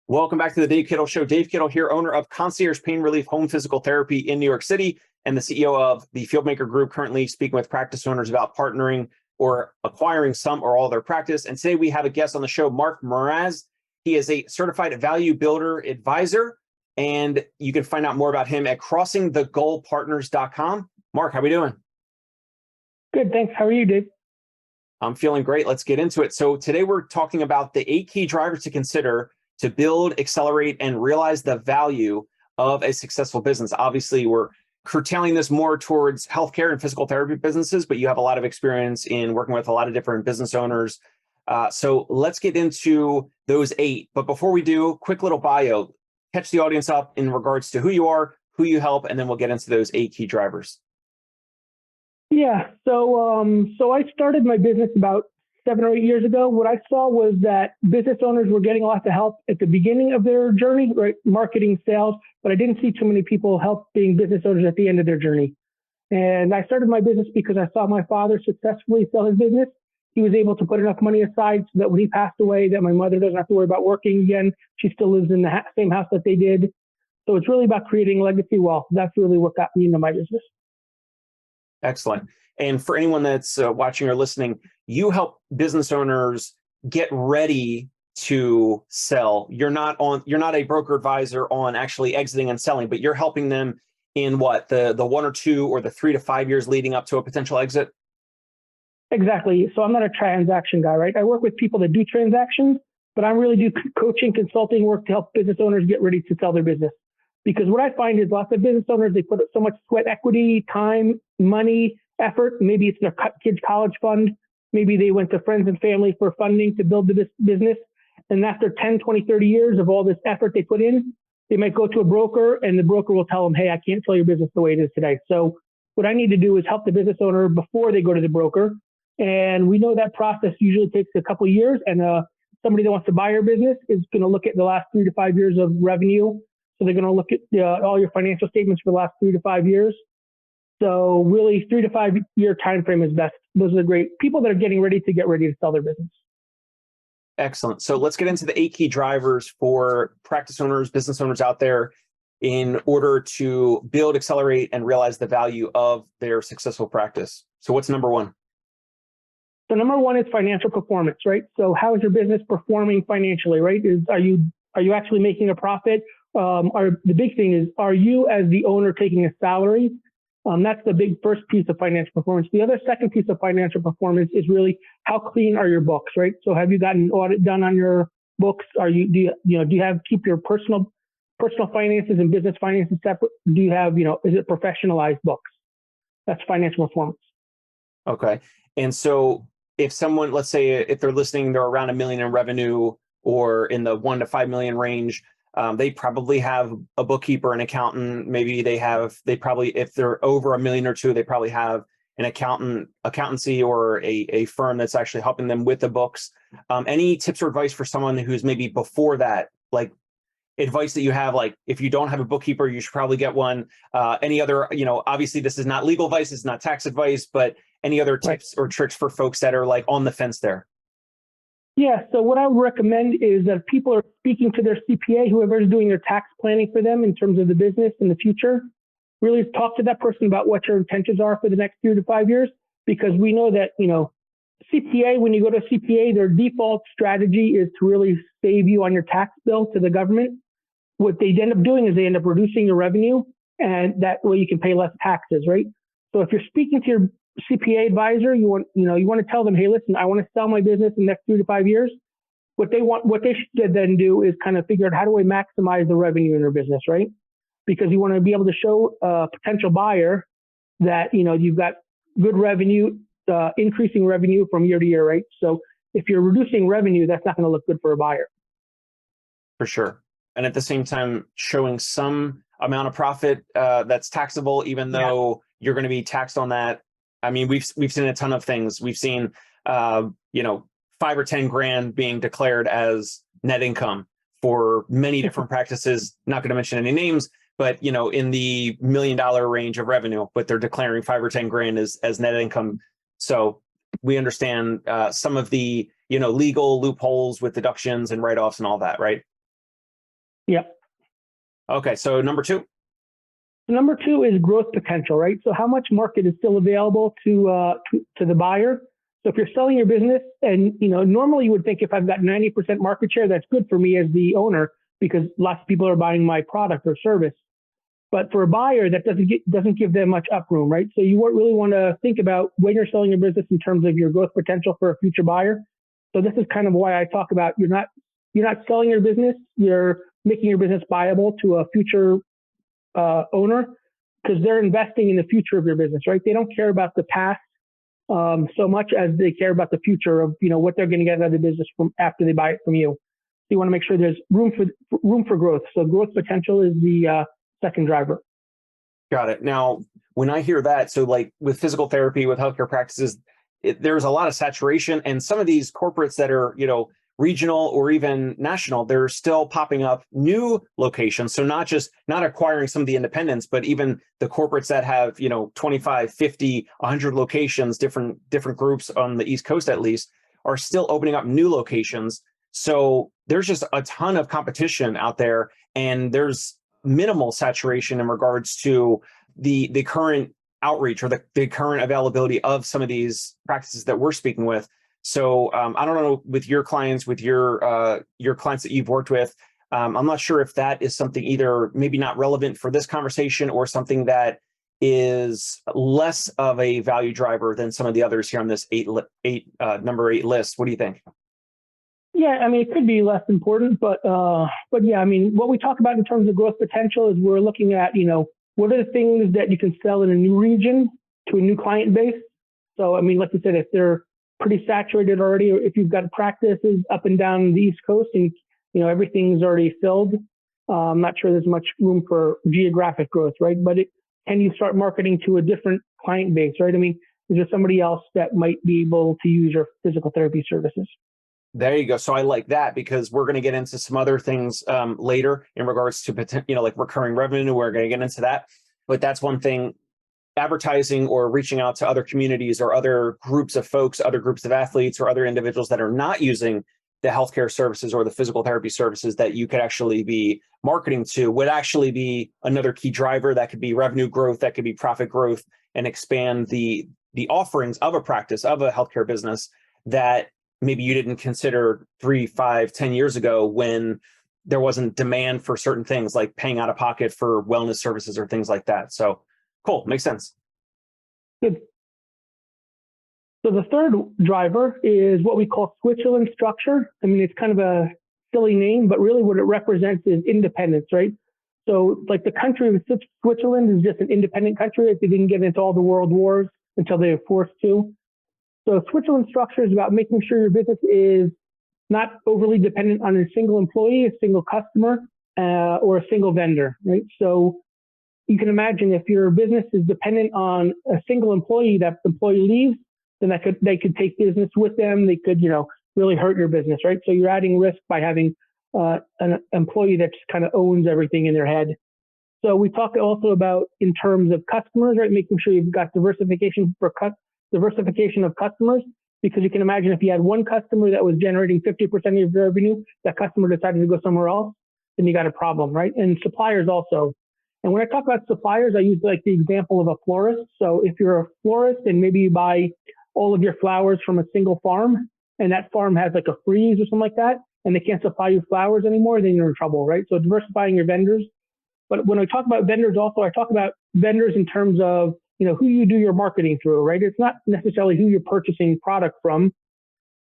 Welcome back to the Dave Kittle Show. Dave Kittle here, owner of Concierge Pain Relief Home Physical Therapy in New York City and the CEO of the Fieldmaker Group, currently speaking with practice owners about partnering or acquiring some or all of their practice. And today we have a guest on the show, Mark Mraz. He is a certified value builder advisor, and you can find out more about him at crossingthegoalpartners.com. Mark, how are we doing? Good, thanks. How are you, Dave? I'm feeling great. Let's get into it. So today we're talking about the 8 key drivers to consider to build, accelerate, and realize the value of a successful business. Obviously, we're curtailing this more towards healthcare and physical therapy businesses, but you have a lot of experience in working with a lot of different business owners. So let's get into those 8. But before we do, quick little bio. Catch the audience up in regards to who you are, who you help, and then we'll get into those 8 key drivers. Yeah, so I started my business about 7 or 8 years ago. What I saw was that business owners were getting lots of help at the beginning of their journey, right? Marketing, sales, but I didn't see too many people helping business owners at the end of their journey. And I started my business because I saw my father successfully sell his business. He was able to put enough money aside so that when he passed away, that my mother doesn't have to worry about working again. She still lives in the same house that they did. So it's really about creating legacy wealth. That's really what got me into my business. Excellent. And for anyone that's watching or listening, you help business owners get ready to sell. You're not a broker advisor on actually exiting and selling, but you're helping them in what, the 1 or 2 or the 3 to 5 years leading up to a potential exit? Exactly. So I'm not a transaction guy, right? I work with people that do transactions, but I really do coaching, consulting work to help business owners get ready to sell their business. Because what I find is lots of business owners, they put so much sweat equity, time, money, effort. Maybe it's their kids' college fund. Maybe they went to friends and family for funding to build this business. And after 10, 20, 30 years of all this effort they put in, they might go to a broker and the broker will tell them, hey, I can't sell your business the way it is today. So what I need to do is help the business owner before they go to the broker. And we know that process usually takes a couple of years. And somebody that wants to buy your business is going to look at the last 3 to 5 years of revenue. So they're going to look at all your financial statements for the last 3 to 5 years. So really 3 to 5 year time frame is best. Those are great people that are getting ready to sell their business. Excellent. So let's get into the 8 key drivers for practice owners, business owners out there in order to build, accelerate, and realize the value of their successful practice. So what's number 1? So number 1 is financial performance, right? So how is your business performing financially, right? Are you actually making a profit? The big thing is, are you as the owner taking a salary? That's the big first piece of financial performance. The other second piece of financial performance is really how clean are your books, right? So have you gotten an audit done on your books? Do you keep your personal finances and business finances separate? Do you have, is it professionalized books? That's financial performance. Okay. And so if someone, let's say if they're listening, they're around $1 million in revenue or in the 1 to 5 million range, they probably have a bookkeeper, an accountant. Maybe they probably, if they're over $1 million or 2, they probably have an accountancy or a firm that's actually helping them with the books. Any tips or advice for someone who's maybe before that, like advice that you have, like if you don't have a bookkeeper, you should probably get one. Any other, obviously this is not legal advice, it's not tax advice, but any other tips or tricks for folks that are like on the fence there? Yeah, so what I would recommend is that people are speaking to their CPA, whoever is doing their tax planning for them in terms of the business in the future. Really talk to that person about what your intentions are for the next 3 to 5 years, because we know that, CPA, when you go to a CPA, their default strategy is to really save you on your tax bill to the government. What they end up doing is they end up reducing your revenue, and that way you can pay less taxes, right? So if you're speaking to your CPA advisor, you want to tell them, hey, listen, I want to sell my business in the next 3 to 5 years. What they should then do is kind of figure out, how do I maximize the revenue in their business, right? Because you want to be able to show a potential buyer that, you've got good revenue, increasing revenue from year to year, right? So if you're reducing revenue, that's not going to look good for a buyer. For sure. And at the same time, showing some amount of profit that's taxable, even though you're going to be taxed on that. I mean, we've seen a ton of things. We've seen, 5 or 10 grand being declared as net income for many different practices. Not going to mention any names, but in the $1 million range of revenue, but they're declaring 5 or 10 grand as net income. So we understand some of the legal loopholes with deductions and write-offs and all that, right? Yep. Okay, so number two. Number two is growth potential, right? So how much market is still available to the buyer? So if you're selling your business, and normally you would think if I've got 90% market share, that's good for me as the owner because lots of people are buying my product or service. But for a buyer, that doesn't give them much up room, right? So you really want to think about when you're selling your business in terms of your growth potential for a future buyer. So this is kind of why I talk about you're not selling your business, you're making your business viable to a future owner because they're investing in the future of your business, right? They don't care about the past so much as they care about the future of what they're going to get out of the business from after they buy it from you. So you want to make sure there's room for growth. So growth potential is the second driver. Got it. Now, when I hear that, so like with physical therapy, with healthcare practices, there's a lot of saturation, and some of these corporates that are regional or even national, they're still popping up new locations. So not acquiring some of the independents, but even the corporates that have 25, 50, 100 locations, different groups on the East Coast at least, are still opening up new locations. So there's just a ton of competition out there, and there's minimal saturation in regards to the current outreach or the current availability of some of these practices that we're speaking with. So I don't know with your clients, with your clients that you've worked with, I'm not sure if that is something either maybe not relevant for this conversation or something that is less of a value driver than some of the others here on this number 8 list. What do you think? Yeah, I mean, it could be less important, but yeah, I mean, what we talk about in terms of growth potential is we're looking at, what are the things that you can sell in a new region to a new client base? So, I mean, like you said, if they're pretty saturated already, or if you've got practices up and down the East Coast and, everything's already filled, I'm not sure there's much room for geographic growth, right? But can you start marketing to a different client base, right? I mean, is there somebody else that might be able to use your physical therapy services? There you go. So I like that because we're going to get into some other things later in regards to like recurring revenue. We're going to get into that, but that's one thing. Advertising or reaching out to other communities or other groups of folks, other groups of athletes or other individuals that are not using the healthcare services or the physical therapy services that you could actually be marketing to would actually be another key driver. That could be revenue growth, that could be profit growth, and expand the offerings of a practice, of a healthcare business that maybe you didn't consider 3, 5, 10 years ago when there wasn't demand for certain things like paying out of pocket for wellness services or things like that. So cool. Makes sense. Good. So the third driver is what we call Switzerland structure. I mean, it's kind of a silly name, but really what it represents is independence, right? So like the country of Switzerland is just an independent country. They didn't get into all the world wars until they were forced to. So Switzerland structure is about making sure your business is not overly dependent on a single employee, a single customer, or a single vendor, right? So you can imagine if your business is dependent on a single employee, that employee leaves, then they could take business with them. They could, really hurt your business, right? So you're adding risk by having an employee that just kind of owns everything in their head. So we talk also about in terms of customers, right? Making sure you've got diversification of customers, because you can imagine if you had one customer that was generating 50% of your revenue, that customer decided to go somewhere else, then you got a problem, right? And suppliers also. And when I talk about suppliers, I use like the example of a florist. So if you're a florist and maybe you buy all of your flowers from a single farm, and that farm has like a freeze or something like that, and they can't supply you flowers anymore, then you're in trouble, right? So diversifying your vendors. But when I talk about vendors also, I talk about vendors in terms of, who you do your marketing through, right? It's not necessarily who you're purchasing product from,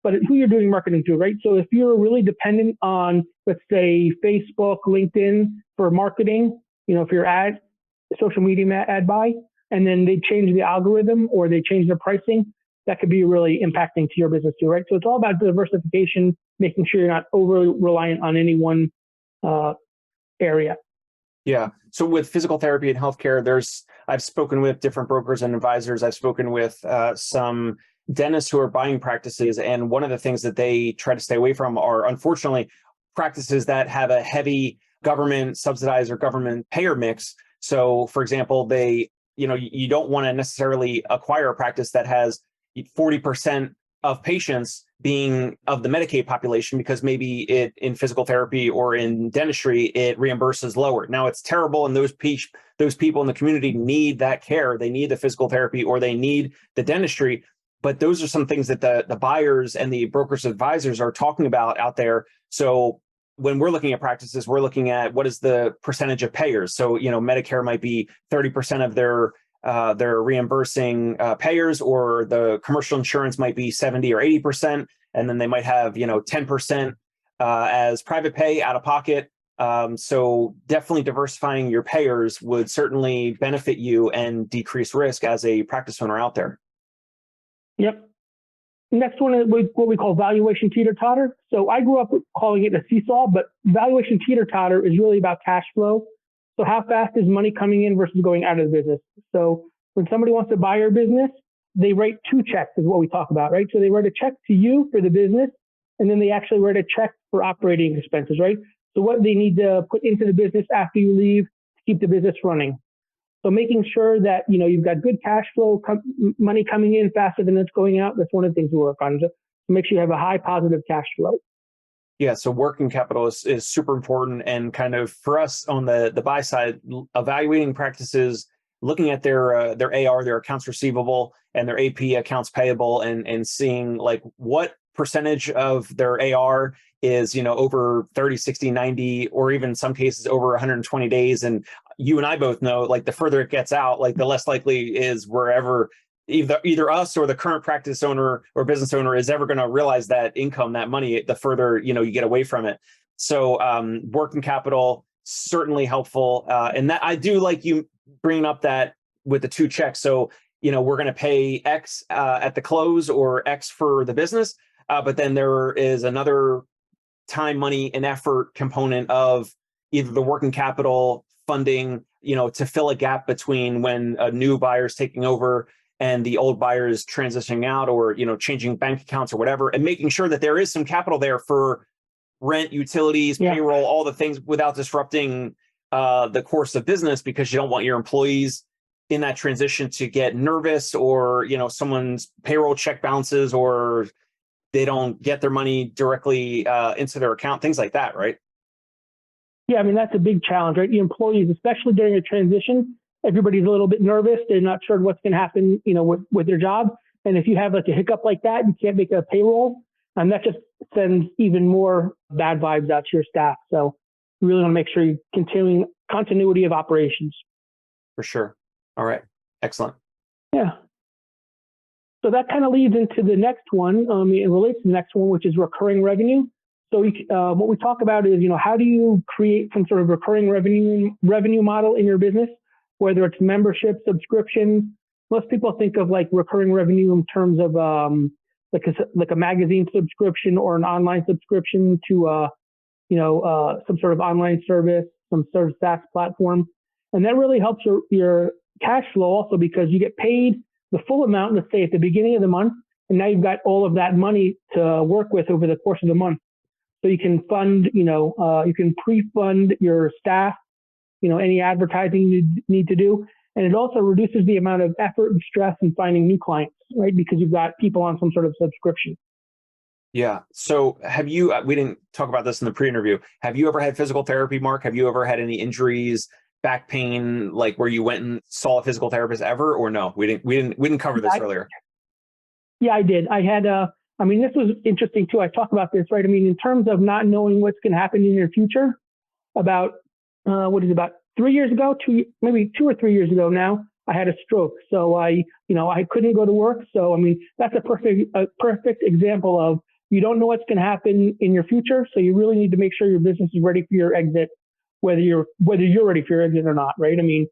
but who you're doing marketing to, right? So if you're really dependent on, let's say, Facebook, LinkedIn for marketing, if you're social media ad buy, and then they change the algorithm or they change the pricing, that could be really impacting to your business too, right? So it's all about diversification, making sure you're not overly reliant on any one area. Yeah. So with physical therapy and healthcare, I've spoken with different brokers and advisors. I've spoken with some dentists who are buying practices. And one of the things that they try to stay away from are, unfortunately, practices that have a heavy government subsidized or government payer mix. So for example, you don't want to necessarily acquire a practice that has 40% of patients being of the Medicaid population, because maybe it in physical therapy or in dentistry, it reimburses lower. Now it's terrible. And those people in the community need that care. They need the physical therapy or they need the dentistry. But those are some things that the buyers and the brokers advisors are talking about out there. So when we're looking at practices, we're looking at what is the percentage of payers. So, Medicare might be 30% of their reimbursing payers, or the commercial insurance might be 70 or 80%. And then they might have, 10% as private pay out of pocket. So definitely diversifying your payers would certainly benefit you and decrease risk as a practice owner out there. Yep. Next one is what we call valuation teeter-totter. So I grew up calling it a seesaw, but valuation teeter-totter is really about cash flow. So how fast is money coming in versus going out of the business? So when somebody wants to buy your business, they write two checks is what we talk about, right? So they write a check to you for the business, and then they actually write a check for operating expenses, right? So what they need to put into the business after you leave to keep the business running. So making sure that, you've got good cash flow, money coming in faster than it's going out. That's one of the things we work on, to make sure you have a high positive cash flow. Yeah, so working capital is super important, and kind of for us on the buy side, evaluating practices, looking at their AR, their accounts receivable, and their AP, accounts payable, and seeing like what percentage of their AR is, over 30, 60, 90, or even in some cases over 120 days. And you and I both know, like, the further it gets out, like the less likely is wherever either us or the current practice owner or business owner is ever going to realize that income, that money, the further, you get away from it. So working capital, certainly helpful. And that I do like you bringing up that with the two checks. So, we're going to pay X at the close or X for the business. But then there is another time, money, and effort component of either the working capital funding, to fill a gap between when a new buyer is taking over and the old buyer is transitioning out, or, changing bank accounts or whatever, and making sure that there is some capital there for rent, utilities, payroll, all the things, without disrupting the course of business, because you don't want your employees in that transition to get nervous, or, someone's payroll check bounces, or they don't get their money directly into their account, things like that, right? Yeah, I mean, that's a big challenge, right? The employees, especially during a transition, everybody's a little bit nervous. They're not sure what's going to happen, with their job. And if you have like a hiccup like that, you can't make a payroll, and that just sends even more bad vibes out to your staff. So you really want to make sure you're continuing continuity of operations. For sure. All right. Excellent. Yeah. So that kind of leads into the next one. It relates to the next one, which is recurring revenue. So what we talk about is, how do you create some sort of recurring revenue model in your business, whether it's membership, subscription. Most people think of like recurring revenue in terms of like a magazine subscription or an online subscription to some sort of online service, some sort of SaaS platform, and that really helps your cash flow also, because you get paid the full amount, let's say at the beginning of the month, and now you've got all of that money to work with over the course of the month. So you can fund, you can pre-fund your staff, any advertising you need to do. And it also reduces the amount of effort and stress in finding new clients, right? Because you've got people on some sort of subscription. Yeah. So we didn't talk about this in the pre-interview. Have you ever had physical therapy, Mark? Have you ever had any injuries, back pain, like where you went and saw a physical therapist ever, or no? We didn't cover this earlier. Yeah, I did. I had this was interesting too. I talk about this, right? I mean, in terms of not knowing what's going to happen in your future, about 3 years ago, maybe 2 or 3 years ago now, I had a stroke. So I couldn't go to work. So, I mean, that's a perfect example of, you don't know what's going to happen in your future. So you really need to make sure your business is ready for your exit, whether you're ready for your exit or not. Right. I mean,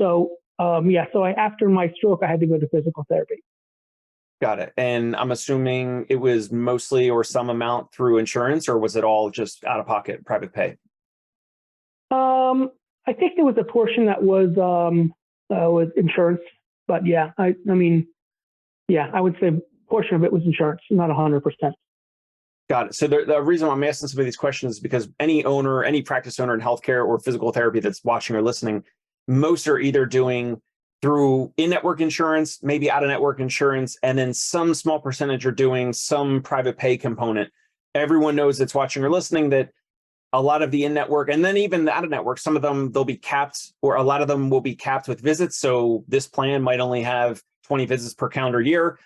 so after my stroke, I had to go to physical therapy. Got it. And I'm assuming it was mostly or some amount through insurance, or was it all just out of pocket, private pay? I think there was a portion that was insurance, but yeah, I would say a portion of it was insurance, not 100%. Got it. So the reason why I'm asking some of these questions is because any practice owner in healthcare or physical therapy that's watching or listening, most are either doing through in-network insurance, maybe out-of-network insurance, and then some small percentage are doing some private pay component. Everyone knows that's watching or listening that a lot of the in-network, and then even the out-of-network, some of them, they'll be capped, or a lot of them will be capped with visits. So this plan might only have 20 visits per calendar year.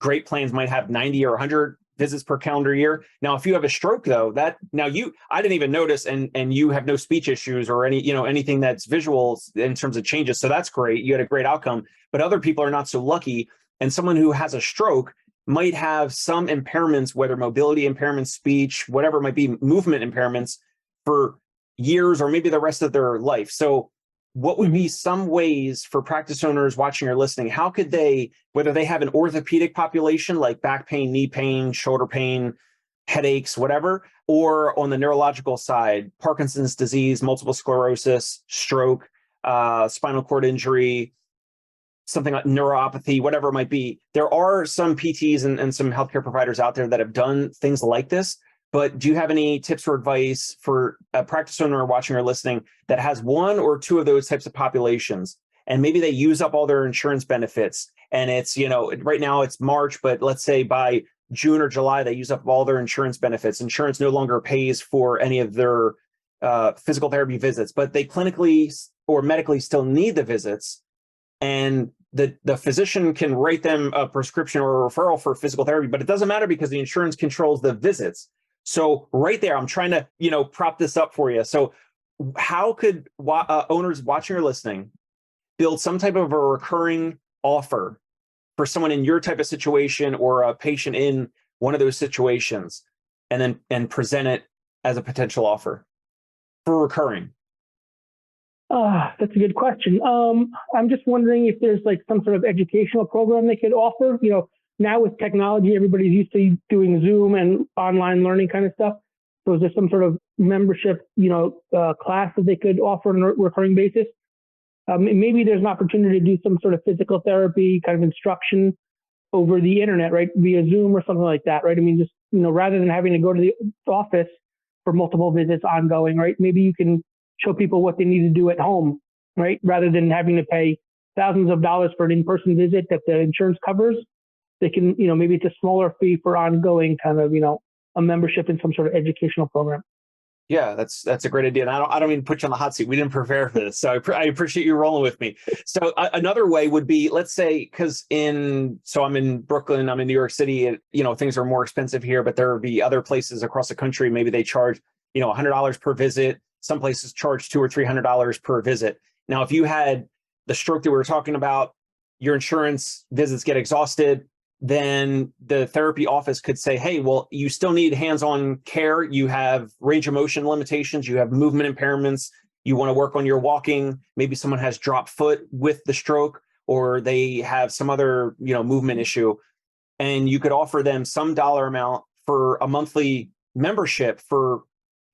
Great plans might have 90 or 100 visits per calendar year. Now, if you have a stroke, though, I didn't even notice, and you have no speech issues or anything that's visual in terms of changes. So that's great. You had a great outcome. But other people are not so lucky. And someone who has a stroke might have some impairments, whether mobility impairments, speech, whatever it might be, movement impairments for years or maybe the rest of their life. So what would be some ways for practice owners watching or listening? How could they, whether they have an orthopedic population like back pain, knee pain, shoulder pain, headaches, whatever, or on the neurological side, Parkinson's disease, multiple sclerosis, stroke, spinal cord injury, something like neuropathy, whatever it might be. There are some PTs and some healthcare providers out there that have done things like this. But do you have any tips or advice for a practice owner watching or listening that has one or two of those types of populations, and maybe they use up all their insurance benefits, and it's, right now it's March, but let's say by June or July, they use up all their insurance benefits. Insurance no longer pays for any of their physical therapy visits, but they clinically or medically still need the visits. And the physician can write them a prescription or a referral for physical therapy, but it doesn't matter because the insurance controls the visits. So right there, I'm trying to, prop this up for you. So how could owners watching or listening build some type of a recurring offer for someone in your type of situation or a patient in one of those situations, and present it as a potential offer for recurring? That's a good question. I'm just wondering if there's like some sort of educational program they could offer. Now with technology, everybody's used to doing Zoom and online learning kind of stuff. So is there some sort of membership, class that they could offer on a recurring basis? Maybe there's an opportunity to do some sort of physical therapy kind of instruction over the internet, right? Via Zoom or something like that, right? I mean, just, rather than having to go to the office for multiple visits ongoing, right? Maybe you can show people what they need to do at home, right? Rather than having to pay thousands of dollars for an in-person visit that the insurance covers. They can, maybe it's a smaller fee for ongoing kind of, a membership in some sort of educational program. Yeah, that's a great idea. And I don't mean to put you on the hot seat. We didn't prepare for this, so I appreciate you rolling with me. So another way would be, let's say, I'm in Brooklyn, I'm in New York City. Things are more expensive here, but there would be other places across the country. Maybe they charge, $100 per visit. Some places charge $200 or $300 per visit. Now, if you had the stroke that we were talking about, your insurance visits get exhausted, then the therapy office could say, hey, well, you still need hands-on care. You have range of motion limitations. You have movement impairments. You want to work on your walking. Maybe someone has drop foot with the stroke, or they have some other, movement issue. And you could offer them some dollar amount for a monthly membership for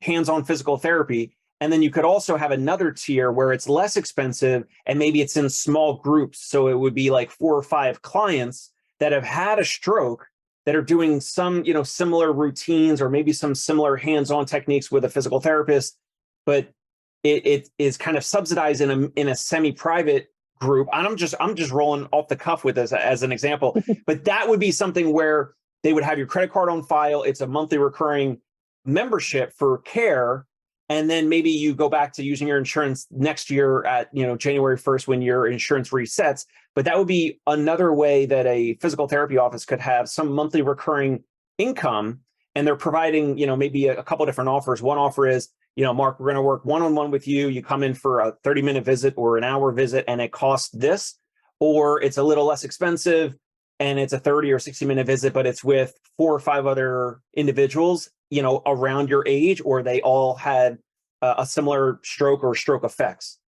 hands-on physical therapy. And then you could also have another tier where it's less expensive, and maybe it's in small groups. So it would be like 4 or 5 clients that have had a stroke that are doing some, similar routines or maybe some similar hands-on techniques with a physical therapist, but it is kind of subsidized in a semi-private group. And I'm just rolling off the cuff with this as an example, but that would be something where they would have your credit card on file. It's a monthly recurring membership for care. And then maybe you go back to using your insurance next year at, January 1st when your insurance resets. But that would be another way that a physical therapy office could have some monthly recurring income. And they're providing, maybe a couple of different offers. One offer is, Mark, we're going to work one-on-one with you. You come in for a 30-minute visit or an hour visit, and it costs this. Or it's a little less expensive, and it's a 30 or 60-minute visit, but it's with 4 or 5 other individuals, around your age, or they all had a similar stroke or stroke effects.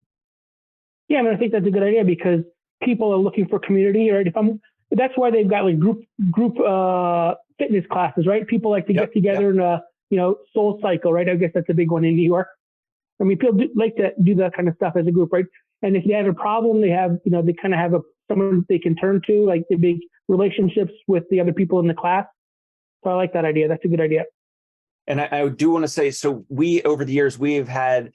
Yeah, I think that's a good idea because people are looking for community, right? That's why they've got like group fitness classes, right? People like to get together in a, Soul Cycle, right? I guess that's a big one in New York. I mean, people like to do that kind of stuff as a group, right? And if they have a problem, they have, they kind of have someone they can turn to, like the big relationships with the other people in the class. So I like that idea. That's a good idea. And I do want to say, so over the years, we've had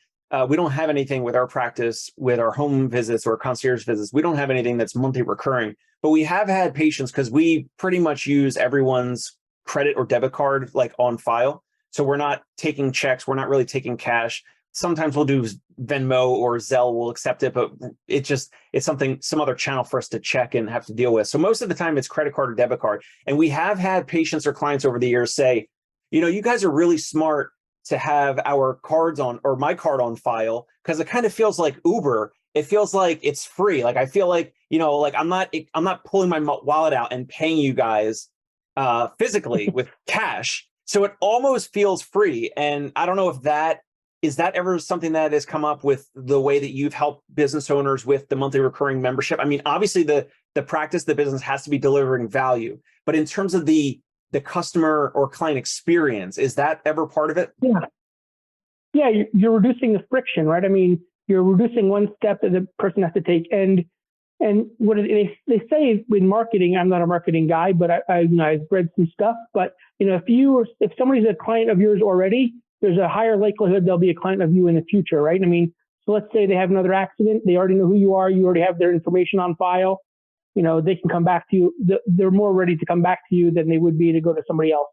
we don't have anything with our practice, with our home visits or concierge visits. We don't have anything that's monthly recurring, but we have had patients because we pretty much use everyone's credit or debit card like on file. So we're not taking checks. We're not really taking cash. Sometimes we'll do Venmo or Zelle, we'll accept it, but it's some other channel for us to check and have to deal with. So most of the time it's credit card or debit card. And we have had patients or clients over the years say, you guys are really smart to have our cards on, or my card on file, because it kind of feels like Uber. It feels like it's free. Like I feel like, like I'm not pulling my wallet out and paying you guys physically with cash. So it almost feels free. And I don't know if is that ever something that has come up with the way that you've helped business owners with the monthly recurring membership? I mean, obviously the practice, the business has to be delivering value, but in terms of the customer or client experience, is that ever part of it? Yeah, you're reducing the friction, right? I mean, you're reducing one step that the person has to take. And what they say in marketing, I'm not a marketing guy, but I've read some stuff. But if somebody's a client of yours already, there's a higher likelihood they'll be a client of you in the future, right? I mean, so let's say they have another accident, they already know who you are, you already have their information on file. They can come back to you. They're more ready to come back to you than they would be to go to somebody else.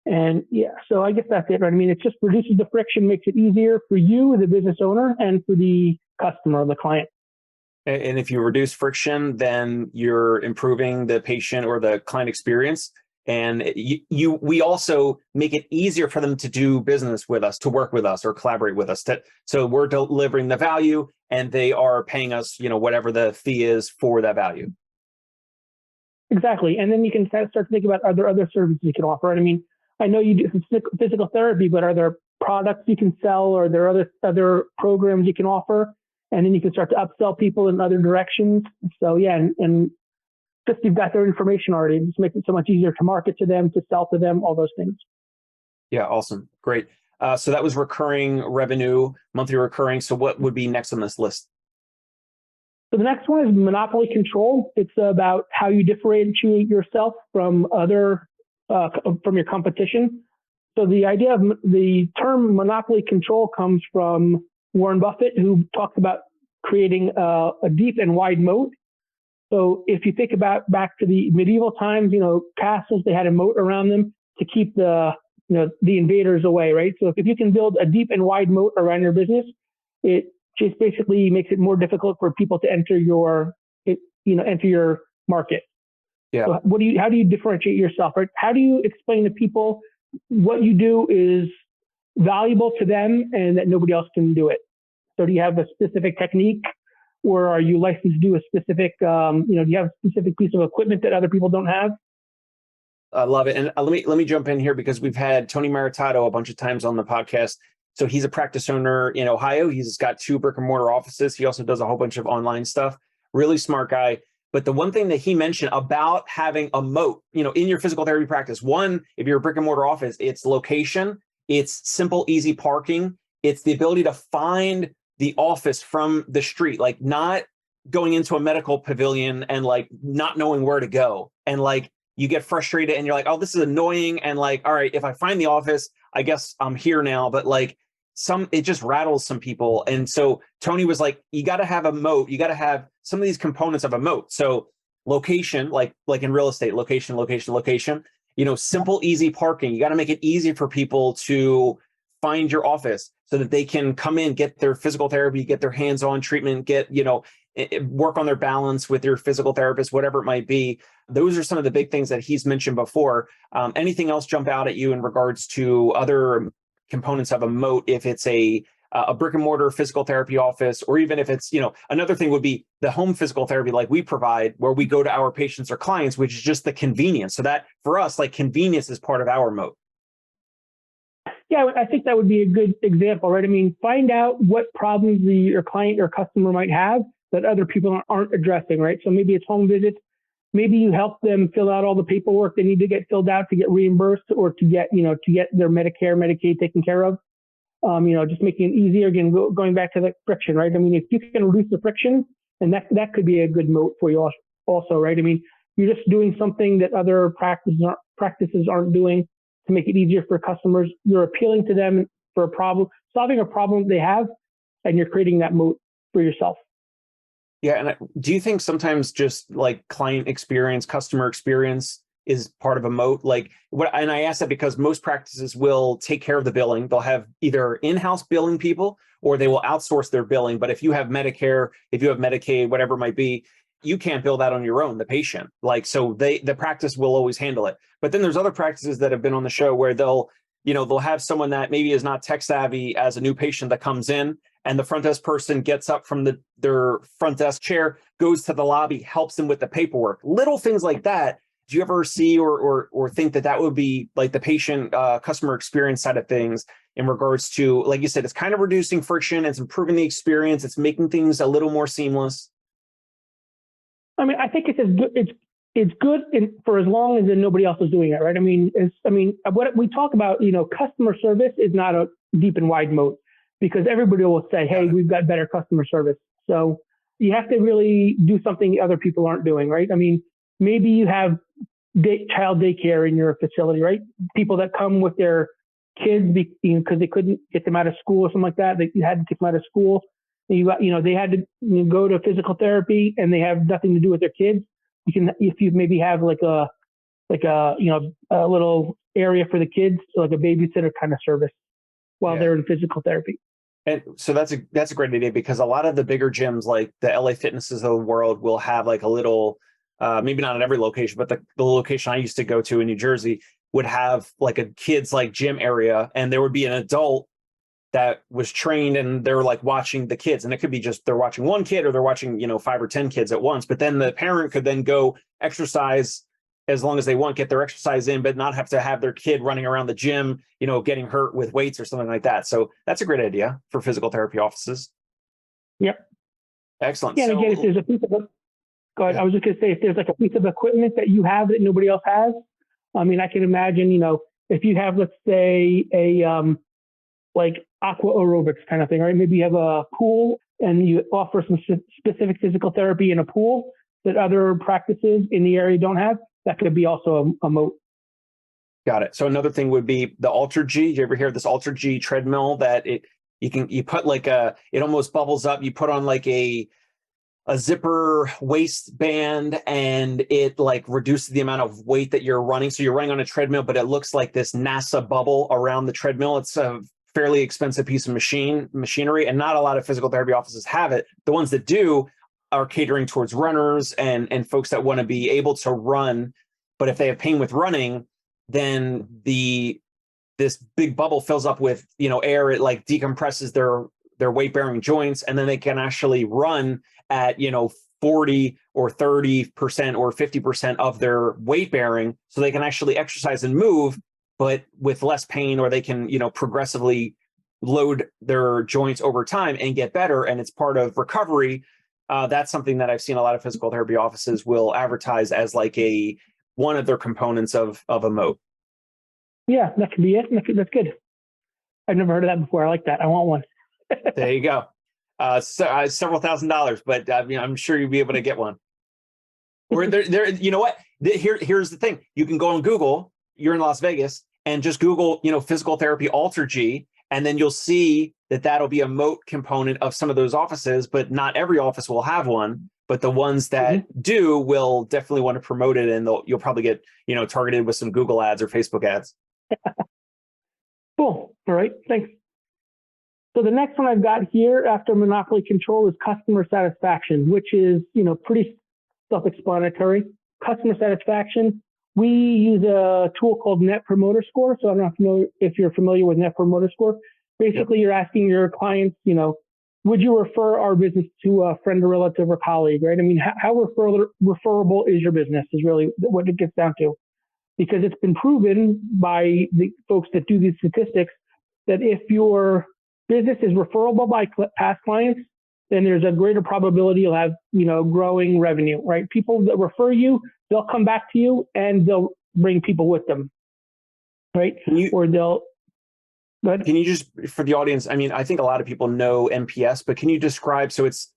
And so I guess that's it, right? I mean, it just reduces the friction, makes it easier for you, the business owner, and for the customer, the client. And if you reduce friction, then you're improving the patient or the client experience. And we also make it easier for them to do business with us, to work with us or collaborate with us. So we're delivering the value and they are paying us, whatever the fee is for that value. Exactly. And then you can start to think about, are there other services you can offer? I mean, I know you do physical therapy, but are there products you can sell, or are there other programs you can offer? And then you can start to upsell people in other directions. So and just you've got their information already. It just makes it so much easier to market to them, to sell to them, all those things. Yeah, awesome. Great. So that was recurring revenue, monthly recurring. So what would be next on this list? So the next one is monopoly control. It's about how you differentiate yourself from from your competition. So the idea of the term monopoly control comes from Warren Buffett, who talks about creating a deep and wide moat. So if you think about back to the medieval times, castles, they had a moat around them to keep the invaders away, right? So if you can build a deep and wide moat around your business, it just basically makes it more difficult for people to enter your market. Yeah. So how do you differentiate yourself, right? How do you explain to people what you do is valuable to them and that nobody else can do it? So do you have a specific technique, or are you licensed to do a specific, do you have a specific piece of equipment that other people don't have? I love it. And let me jump in here because we've had Tony Maritato a bunch of times on the podcast. So he's a practice owner in Ohio. He's got 2 brick and mortar offices. He also does a whole bunch of online stuff. Really smart guy. But the one thing that he mentioned about having a moat, in your physical therapy practice, one, if you're a brick and mortar office, it's location, it's simple, easy parking, it's the ability to find the office from the street, like not going into a medical pavilion and like not knowing where to go. And like you get frustrated and you're like, oh, this is annoying. And like, all right, if I find the office, I guess I'm here now. But like it just rattles some people. And so Tony was like, you got to have a moat. You got to have some of these components of a moat. So location, like in real estate, location, simple, easy parking. You got to make it easy for people to find your office so that they can come in, get their physical therapy, get their hands-on treatment, work on their balance with your physical therapist, whatever it might be. Those are some of the big things that he's mentioned before. Anything else jump out at you in regards to other components of a moat, if it's a brick and mortar physical therapy office, or even if it's, another thing would be the home physical therapy like we provide, where we go to our patients or clients, which is just the convenience. So that for us, like convenience is part of our moat. Yeah, I think that would be a good example, right? I mean, find out what problems your client or customer might have that other people aren't addressing, right? So maybe it's home visits. Maybe you help them fill out all the paperwork they need to get filled out to get reimbursed, or to get their Medicare, Medicaid taken care of. Just making it easier. Again, going back to the friction, right? I mean, if you can reduce the friction, and that could be a good moat for you also, right? I mean, you're just doing something that other practices aren't doing to make it easier for customers. You're appealing to them for a problem, solving a problem they have, and you're creating that moat for yourself. Yeah. And do you think sometimes just like client experience, customer experience is part of a moat? Like what, and I ask that because most practices will take care of the billing. They'll have either in-house billing people or they will outsource their billing. But if you have Medicare, if you have Medicaid, whatever it might be, you can't bill that on your own, the patient. Like, so the practice will always handle it. But then there's other practices that have been on the show where they'll have someone that maybe is not tech savvy as a new patient that comes in, and the front desk person gets up from their front desk chair, goes to the lobby, helps them with the paperwork, little things like that. Do you ever see or think that would be like the patient customer experience side of things in regards to, like you said, it's kind of reducing friction, it's improving the experience, it's making things a little more seamless? I mean, I think it's good for as long as nobody else is doing it, right? I mean, what we talk about, customer service is not a deep and wide moat because everybody will say, hey, we've got better customer service. So you have to really do something other people aren't doing, right? I mean, maybe you have child daycare in your facility, right? People that come with their kids because they couldn't get them out of school or something like that. You had to take them out of school. They had to go to physical therapy and they have nothing to do with their kids. You can, if you maybe have like a little area for the kids, so like a babysitter kind of service while they're in physical therapy. And so that's a great idea because a lot of the bigger gyms, like the LA Fitnesses of the world, will have like a little, maybe not at every location, but the location I used to go to in New Jersey would have like a kids like gym area, and there would be an adult that was trained and they're like watching the kids, and it could be just they're watching one kid or they're watching 5 or 10 kids at once, but then the parent could then go exercise as long as they want, get their exercise in, but not have to have their kid running around the gym getting hurt with weights or something like that. So that's a great idea for physical therapy offices. Yep. Excellent. Yeah, and again, if there's a piece of go ahead. I was just going to say, if there's like a piece of equipment that you have that nobody else has, I mean, I can imagine if you have, let's say, a like aqua aerobics kind of thing, right? Maybe you have a pool and you offer some specific physical therapy in a pool that other practices in the area don't have. That could be also a moat. Got it. So another thing would be the Alter G. Did you ever hear of this Alter G treadmill that you put like it almost bubbles up. You put on like a zipper waistband and it like reduces the amount of weight that you're running. So you're running on a treadmill, but it looks like this NASA bubble around the treadmill. It's a fairly expensive piece of machinery, and not a lot of physical therapy offices have it. The ones that do are catering towards runners and folks that want to be able to run. But if they have pain with running, then this big bubble fills up with air. It like decompresses their weight bearing joints, and then they can actually run at 40 or 30% or 50% of their weight bearing, so they can actually exercise and move, but with less pain, or they can progressively load their joints over time and get better. And it's part of recovery. That's something that I've seen a lot of physical therapy offices will advertise as like one of their components of a moat. Yeah, that could be it. That's good. I've never heard of that before. I like that. I want one. There you go. Several $1,000s, but I'm sure you'll be able to get one. Or there. You know what? Here's the thing. You can go on Google. You're in Las Vegas, and just Google, physical therapy Alter G, and then you'll see that'll be a moat component of some of those offices. But not every office will have one. But the ones that do will definitely want to promote it, and you'll probably get targeted with some Google ads or Facebook ads. Cool. All right. Thanks. So the next one I've got here after monopoly control is customer satisfaction, which is, pretty self-explanatory. Customer satisfaction, we use a tool called Net Promoter Score. So I don't know if you're familiar with Net Promoter Score. Basically, You're asking your clients, would you refer our business to a friend or relative or colleague, right? I mean, how referable is your business is really what it gets down to. Because it's been proven by the folks that do these statistics that if your business is referable by past clients, then there's a greater probability you'll have, growing revenue, right? People that refer you, they'll come back to you and they'll bring people with them, right? Can you just, for the audience, I mean, I think a lot of people know NPS, but can you describe, so it's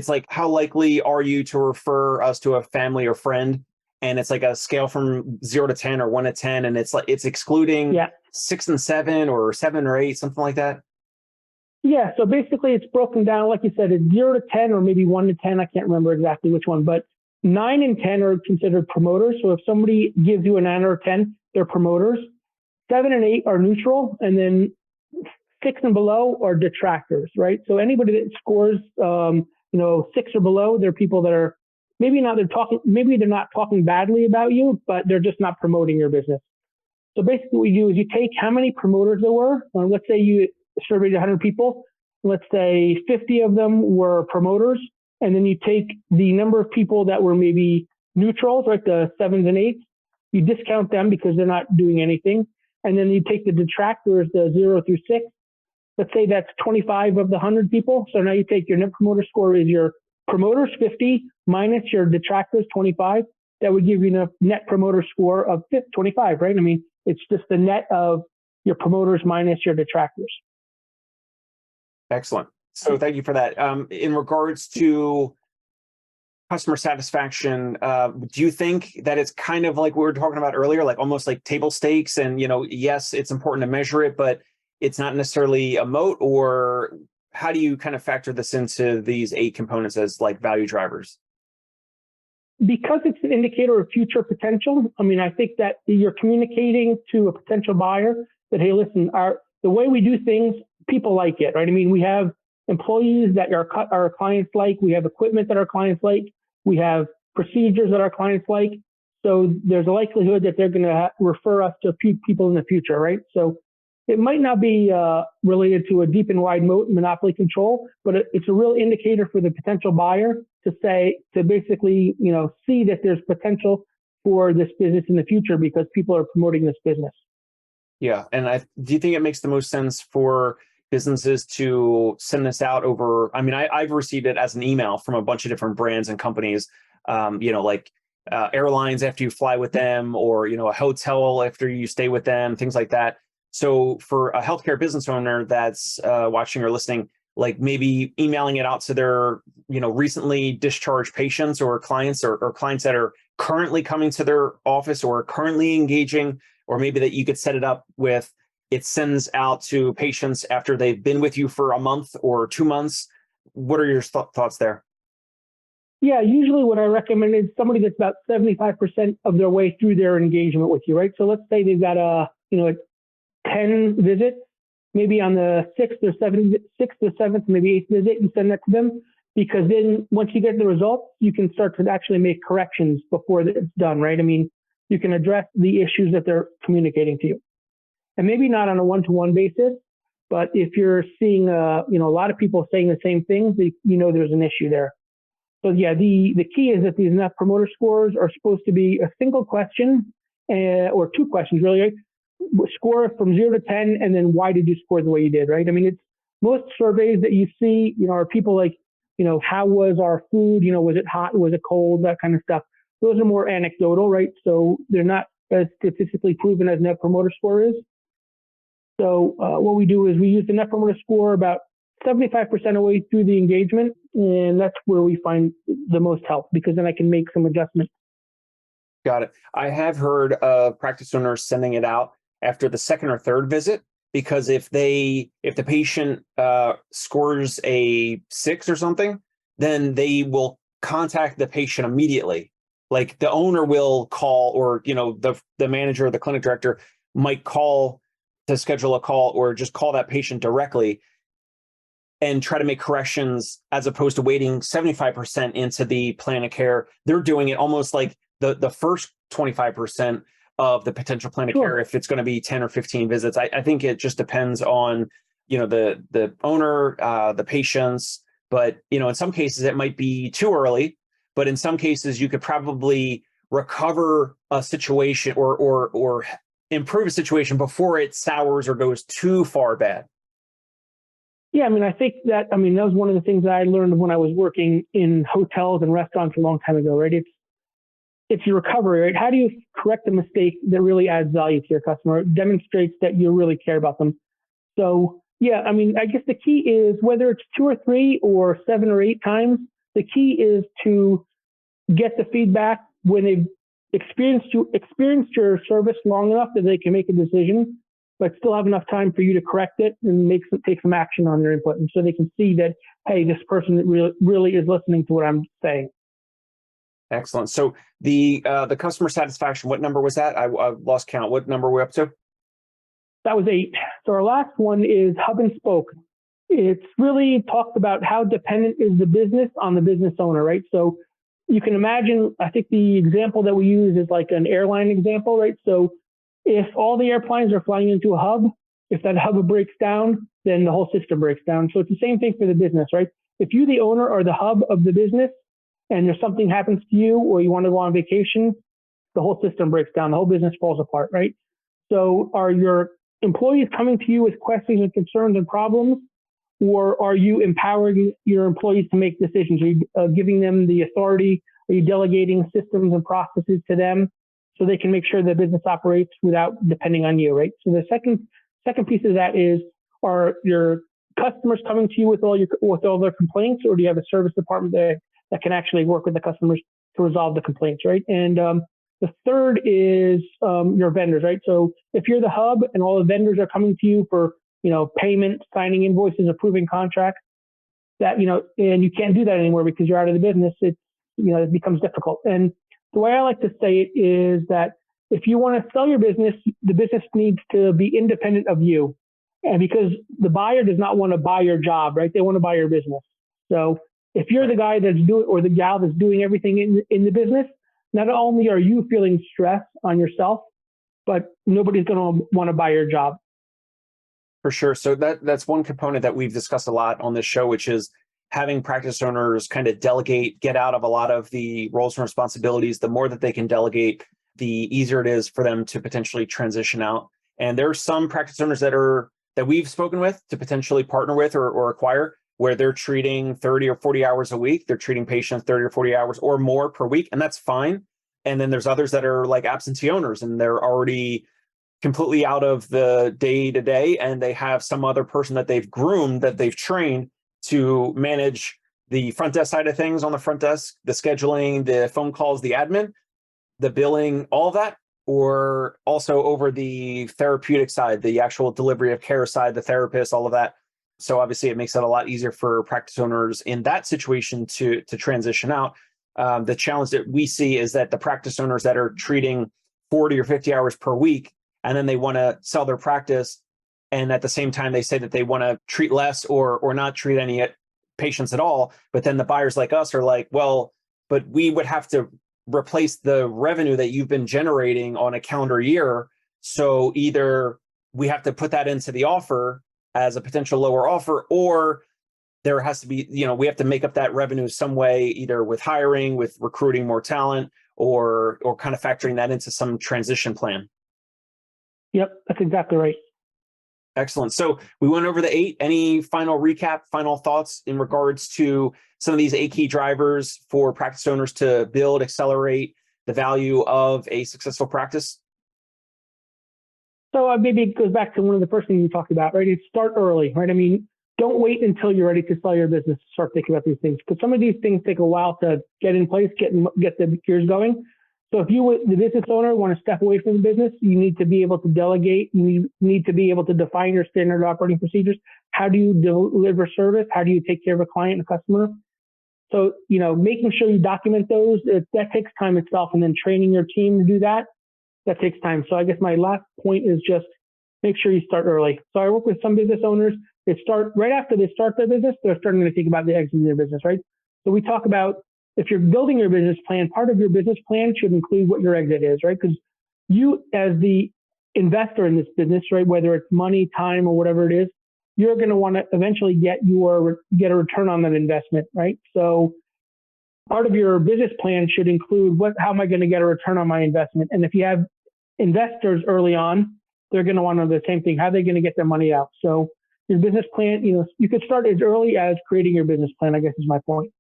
like, how likely are you to refer us to a family or friend? and it's like a scale from 0 to 10 or 1 to 10, and it's like it's excluding 6 and 7 or 7 or 8, something like that. Yeah, so basically it's broken down, like you said, it's 0 to 10 or maybe 1 to 10. I can't remember exactly which one, but 9 and 10 are considered promoters. So if somebody gives you a 9 or a 10, they're promoters. 7 and 8 are neutral, and then 6 and below are detractors, right? So anybody that scores, 6 or below, they're people that are maybe they're not talking badly about you, but they're just not promoting your business. So basically what you do is you take how many promoters there were. Let's say you surveyed 100 people. Let's say 50 of them were promoters. And then you take the number of people that were maybe neutrals, right? The 7s and 8s. You discount them because they're not doing anything. And then you take the detractors, the 0 through 6. Let's say that's 25 of the 100 people. So now you take your net promoter score is your promoters 50 minus your detractors 25. That would give you a net promoter score of 25, right? I mean, it's just the net of your promoters minus your detractors. Excellent. So thank you for that. In regards to customer satisfaction, do you think that it's kind of like we were talking about earlier, like almost like table stakes? And, yes, it's important to measure it, but it's not necessarily a moat? Or how do you kind of factor this into these 8 components as like value drivers? Because it's an indicator of future potential. I mean, I think that you're communicating to a potential buyer that, hey, listen, the way we do things, people like it, right? I mean, we have employees that our clients like, we have equipment that our clients like, we have procedures that our clients like. So there's a likelihood that they're going to refer us to people in the future, right? So it might not be related to a deep and wide moat monopoly control, but it's a real indicator for the potential buyer to basically, see that there's potential for this business in the future because people are promoting this business. Yeah. And do you think it makes the most sense for businesses to send this out over? I mean, I've received it as an email from a bunch of different brands and companies, like airlines after you fly with them, or, a hotel after you stay with them, things like that. So for a healthcare business owner that's watching or listening, like maybe emailing it out to their, recently discharged patients or clients or clients that are currently coming to their office or currently engaging, or maybe that you could set it up with, it sends out to patients after they've been with you for a month or 2 months. What are your thoughts there? Yeah, usually what I recommend is somebody that's about 75% of their way through their engagement with you, right? So let's say they've got a 10 visits, maybe on the 6th or 7th, maybe 8th visit, you send that to them, because then once you get the results, you can start to actually make corrections before it's done, right? I mean, you can address the issues that they're communicating to you. And maybe not on a one-to-one basis, but if you're seeing, a lot of people saying the same things, there's an issue there. So yeah, the key is that these net promoter scores are supposed to be a single question or 2 questions, really, right? Score from 0 to 10, and then why did you score the way you did, right? I mean, it's most surveys that you see, are people like, how was our food? Was it hot? Was it cold? That kind of stuff. Those are more anecdotal, right? So they're not as statistically proven as net promoter score is. So what we do is we use the net promoter score about 75% of the way through the engagement, and that's where we find the most help, because then I can make some adjustments. Got it. I have heard of practice owners sending it out after the 2nd or 3rd visit, because if the patient scores a 6 or something, then they will contact the patient immediately. Like the owner will call, or the manager or the clinic director might call to schedule a call, or just call that patient directly and try to make corrections, as opposed to waiting 75% into the plan of care. They're doing it almost like the first 25% of the potential plan of care, if it's going to be 10 or 15 visits. I think it just depends on, the owner, the patients, but, in some cases it might be too early, but in some cases you could probably recover a situation or improve a situation before it sours or goes too far bad. Yeah, I mean, I think that was one of the things that I learned when I was working in hotels and restaurants a long time ago, right? It's your recovery, right? How do you correct a mistake that really adds value to your customer? It demonstrates that you really care about them. So yeah, I mean, I guess the key is, whether it's 2 or 3 or 7 or 8 times, the key is to get the feedback when they've experienced your service long enough that they can make a decision, but still have enough time for you to correct it and take some action on their input. And so they can see that, hey, this person really is listening to what I'm saying. Excellent. So the customer satisfaction, what number was that? I lost count. What number we're up to? That was 8. So our last one is hub and spoke. It's really talked about how dependent is the business on the business owner, right? So you can imagine, I think the example that we use is like an airline example, right? So if all the airplanes are flying into a hub, if that hub breaks down, then the whole system breaks down. So it's the same thing for the business, right? If you, the owner, are the hub of the business and there's something happens to you or you want to go on vacation, the whole system breaks down, the whole business falls apart, right? So are your employees coming to you with questions and concerns and problems, or are you empowering your employees to make decisions? Are you giving them the authority? Are you delegating systems and processes to them so they can make sure the business operates without depending on you, right? So the second piece of that is, are your customers coming to you with all their complaints, or do you have a service department that can actually work with the customers to resolve the complaints, right? And the third is your vendors, right? So if you're the hub and all the vendors are coming to you for, payment, signing invoices, approving contracts, that, and you can't do that anymore because you're out of the business, it becomes difficult. And the way I like to say it is that if you want to sell your business, the business needs to be independent of you. And because the buyer does not want to buy your job, right? They want to buy your business. So if you're the guy that's doing, or the gal that's doing everything in the business, not only are you feeling stress on yourself, but nobody's going to want to buy your job. For sure. So that's one component that we've discussed a lot on this show, which is having practice owners kind of delegate, get out of a lot of the roles and responsibilities. The more that they can delegate, the easier it is for them to potentially transition out. And there are some practice owners that we've spoken with to potentially partner with or acquire, where they're treating 30 or 40 hours a week. They're treating patients 30 or 40 hours or more per week, and that's fine. And then there's others that are like absentee owners, and they're already completely out of the day-to-day, and they have some other person that they've groomed, that they've trained to manage the front desk side of things on the front desk, the scheduling, the phone calls, the admin, the billing, all of that, or also over the therapeutic side, the actual delivery of care side, the therapist, all of that. So obviously it makes it a lot easier for practice owners in that situation to transition out. The challenge that we see is that the practice owners that are treating 40 or 50 hours per week, and then they want to sell their practice, and at the same time they say that they want to treat less or not treat any patients at all, but then the buyers like us are like, well, but we would have to replace the revenue that you've been generating on a calendar year. So either we have to put that into the offer as a potential lower offer, or there has to be, we have to make up that revenue some way, either with hiring, with recruiting more talent, or kind of factoring that into some transition plan. Yep, that's exactly right. Excellent. So we went over the 8. Any final recap, final thoughts in regards to some of these 8 key drivers for practice owners to build, accelerate the value of a successful practice? So maybe it goes back to one of the first things you talked about, right? It's start early, right? I mean, don't wait until you're ready to sell your business to start thinking about these things, because some of these things take a while to get in place, get the gears going. So if you, the business owner, want to step away from the business, you need to be able to delegate. You need to be able to define your standard operating procedures. How do you deliver service? How do you take care of a client and a customer? So, making sure you document those, that takes time itself. And then training your team to do that takes time. So I guess my last point is just make sure you start early. So I work with some business owners that start right after they start their business, they're starting to think about the exit of their business, right? So we talk about, if you're building your business plan, part of your business plan should include what your exit is, right? Because you, as the investor in this business, right, whether it's money, time, or whatever it is, you're going to want to eventually get a return on that investment, right? So part of your business plan should include how am I going to get a return on my investment? And if you have investors early on, they're going to want to know the same thing. How are they going to get their money out? So your business plan, you could start as early as creating your business plan, I guess is my point.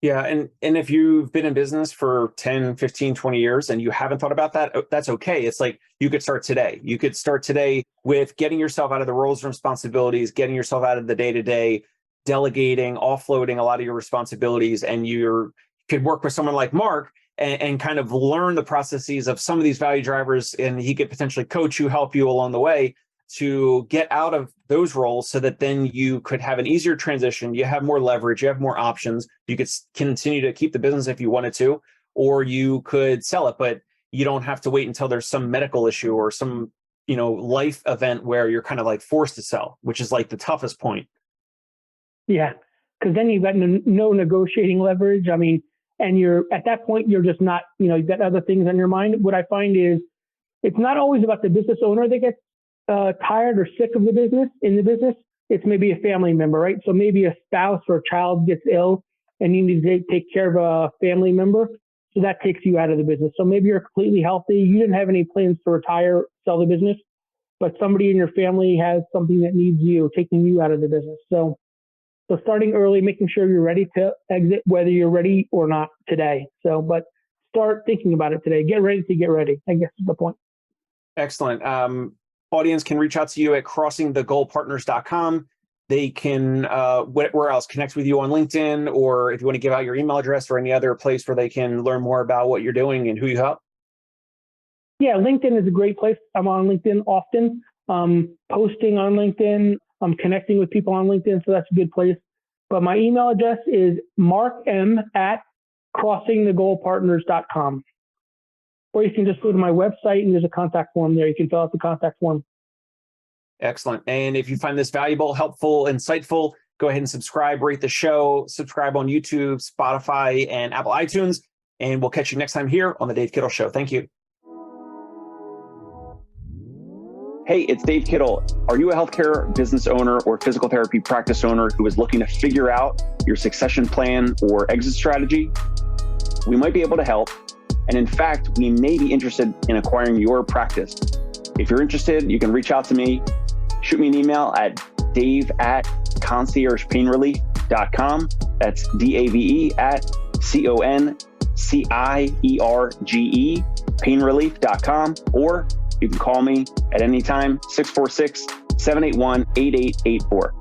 Yeah. And if you've been in business for 10, 15, 20 years and you haven't thought about that, that's okay. It's like you could start today. You could start today with getting yourself out of the roles and responsibilities, getting yourself out of the day-to-day, delegating, offloading a lot of your responsibilities. And you could work with someone like Mark and kind of learn the processes of some of these value drivers, and he could potentially coach you, help you along the way to get out of those roles so that then you could have an easier transition. You have more leverage, you have more options. You could continue to keep the business if you wanted to, or you could sell it, but you don't have to wait until there's some medical issue or some, life event where you're kind of like forced to sell, which is like the toughest point. Yeah. Because then you've got no negotiating leverage. I mean, and you're at that point, you're just not, you've got other things on your mind. What I find is it's not always about the business owner that gets tired or sick of the business. It's maybe a family member, right? So maybe a spouse or a child gets ill and you need to take care of a family member. So that takes you out of the business. So maybe you're completely healthy. You didn't have any plans to retire, sell the business, but somebody in your family has something that needs you, taking you out of the business. So starting early, making sure you're ready to exit, whether you're ready or not today. But start thinking about it today. Get ready to get ready, I guess is the point. Excellent. Audience can reach out to you at crossingthegoalpartners.com. They can, where else? Connect with you on LinkedIn, or if you want to give out your email address or any other place where they can learn more about what you're doing and who you help. Yeah, LinkedIn is a great place. I'm on LinkedIn often, posting on LinkedIn. I'm connecting with people on LinkedIn, so that's a good place. But my email address is markm@crossingthegoalpartners.com. Or you can just go to my website and there's a contact form there. You can fill out the contact form. Excellent. And if you find this valuable, helpful, insightful, go ahead and subscribe, rate the show, subscribe on YouTube, Spotify, and Apple iTunes. And we'll catch you next time here on the Dave Kittle Show. Thank you. Hey, it's Dave Kittle. Are you a healthcare business owner or physical therapy practice owner who is looking to figure out your succession plan or exit strategy? We might be able to help. And in fact, we may be interested in acquiring your practice. If you're interested, you can reach out to me. Shoot me an email at dave@conciergepainrelief.com. That's DAVE@CONCIERGE painrelief.com. Or you can call me at any time, 646-781-8884.